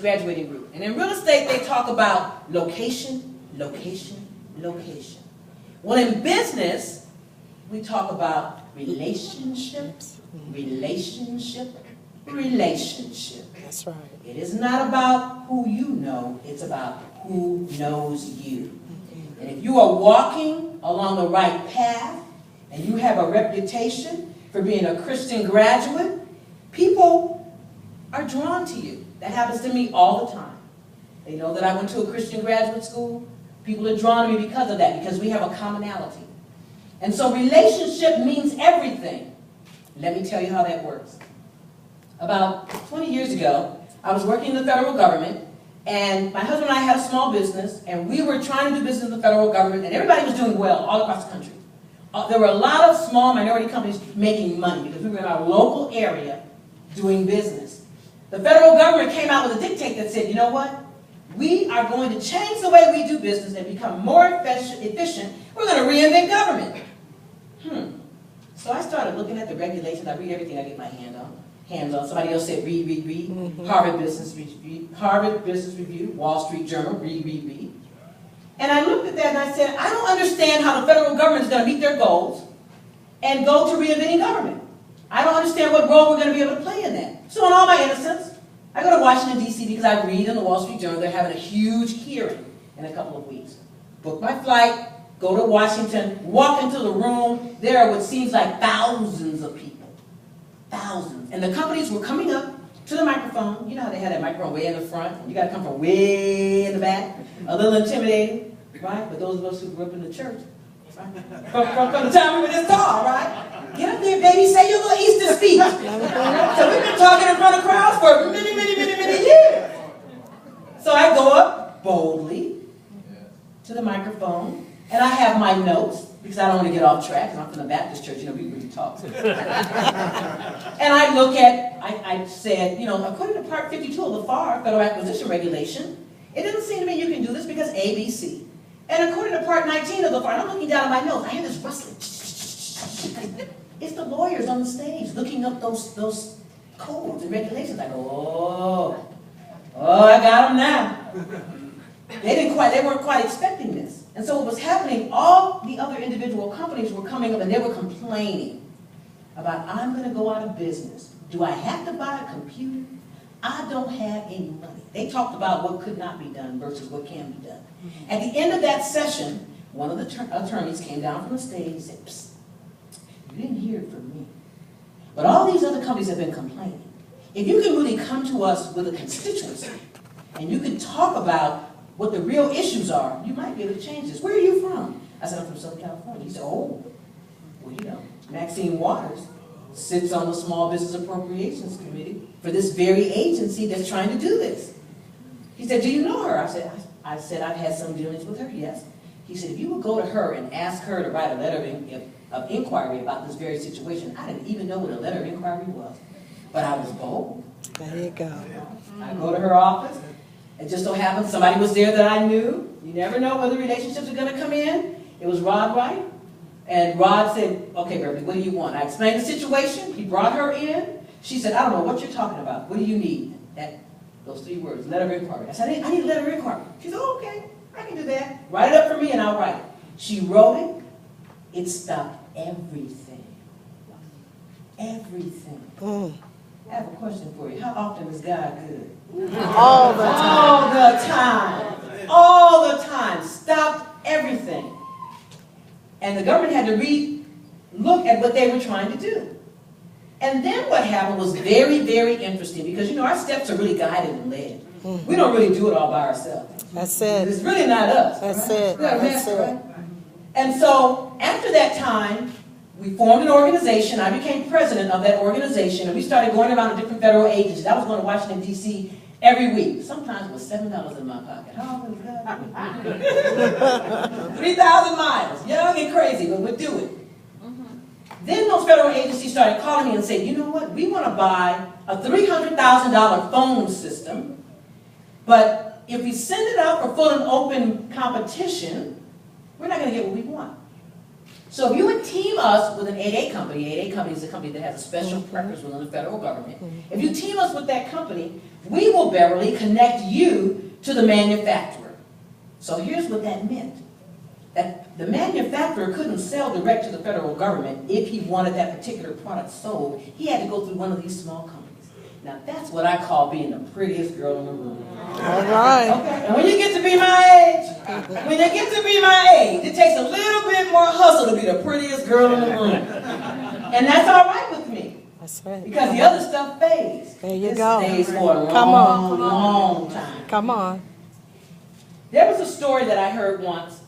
Graduating Group. And in real estate, they talk about location, location, location. Well, in business, we talk about relationships, relationship, relationship. That's right. It is not about who you know, it's about who knows you. And if you are walking along the right path and you have a reputation for being a Christian graduate, people are drawn to you. That happens to me all the time. They know that I went to a Christian graduate school. People are drawn to me because of that, because we have a commonality. And so relationship means everything. Let me tell you how that works. About 20 years ago, I was working in the federal government, and my husband and I had a small business, and we were trying to do business in the federal government, and everybody was doing well all across the country. There were a lot of small minority companies making money because we were in our local area doing business. The federal government came out with a dictate that said, you know what? We are going to change the way we do business and become more efficient. We're going to reinvent government. So I started looking at the regulations. I read everything I get my hands on. Somebody else said read, read, read. Harvard Business Review, Wall Street Journal, read, read, read. And I looked at that and I said, I don't understand how the federal government is going to meet their goals and go to reinventing government. I don't understand what role we're going to be able to play in that. So in all my innocence, I go to Washington, D.C. because I read in the Wall Street Journal they're having a huge hearing in a couple of weeks. Book my flight, go to Washington, walk into the room. There are what seems like thousands of people. Thousands. And the companies were coming up to the microphone. You know how they had that microphone way in the front? You got to come from way in the back. A little intimidating, right? But those of us who grew up in the church, right? From the time we were this tall, right? Get up there, baby, say your little Easter speech. So we've been talking in front of crowds for many, many, many, many years. So I go up boldly to the microphone, and I have my notes, because I don't want to get off track, because I'm from the Baptist church, you know, we really talk. And I look at, I said, you know, according to Part 52 of the FAR, Federal Acquisition Regulation, it doesn't seem to me you can do this because A, B, C. And according to Part 19 of the FAR, I'm looking down at my notes, I hear this rustling. It's the lawyers on the stage looking up those codes and regulations. I go, oh, I got them now. They weren't quite expecting this. And so what was happening, all the other individual companies were coming up and they were complaining about, I'm going to go out of business. Do I have to buy a computer? I don't have any money. They talked about what could not be done versus what can be done. At the end of that session, one of the attorneys came down from the stage and said, psst, you didn't hear it from me. But all these other companies have been complaining. If you can really come to us with a constituency and you can talk about what the real issues are, you might be able to change this. Where are you from? I said, I'm from Southern California. He said, oh, well, you know, Maxine Waters sits on the Small Business Appropriations Committee for this very agency that's trying to do this. He said, do you know her? I said, I've had some dealings with her, yes. He said, if you would go to her and ask her to write a letter of inquiry about this very situation, I didn't even know what a letter of inquiry was. But I was bold. There you go. I go to her office. It just so happened somebody was there that I knew. You never know whether relationships are going to come in. It was Rod Wright. And Rod said, okay, Beverly, what do you want? I explained the situation. He brought her in. She said, I don't know what you're talking about. What do you need? Those 3 words, letter of inquiry. I said, I need a letter of inquiry. She said, oh, okay, I can do that. Write it up for me and I'll write it. She wrote it. It stopped everything. Everything. I have a question for you. How often is God good? All the time. All the time. All the time. Stopped everything. And the government had to look at what they were trying to do. And then what happened was very, very interesting because, you know, our steps are really guided and led. We don't really do it all by ourselves. That's it. It's really not us. That's right? it. That's it. Right? And so after that time, we formed an organization. I became president of that organization, and we started going around to different federal agencies. I was going to Washington, D.C. every week. Sometimes it was $7 in my pocket. How often was that? 3,000 miles. Young and crazy, but we'd do it. Then those federal agencies started calling me and saying, you know what, we want to buy a $300,000 phone system, but if we send it out for full and open competition, we're not going to get what we want. So if you would team us with an 8A company, 8A company is a company that has a special preference within the federal government. If you team us with that company, we will, Beverly, connect you to the manufacturer. So here's what that meant. That the manufacturer couldn't sell direct to the federal government if he wanted that particular product sold. He had to go through one of these small companies. Now that's what I call being the prettiest girl in the room. All right. Okay? And when you get to be my age, it takes a little bit more hustle to be the prettiest girl in the room. And that's all right with me. That's right. Because the other stuff fades. There you This go. stays for a Come on. long time. Come on. There was a story that I heard once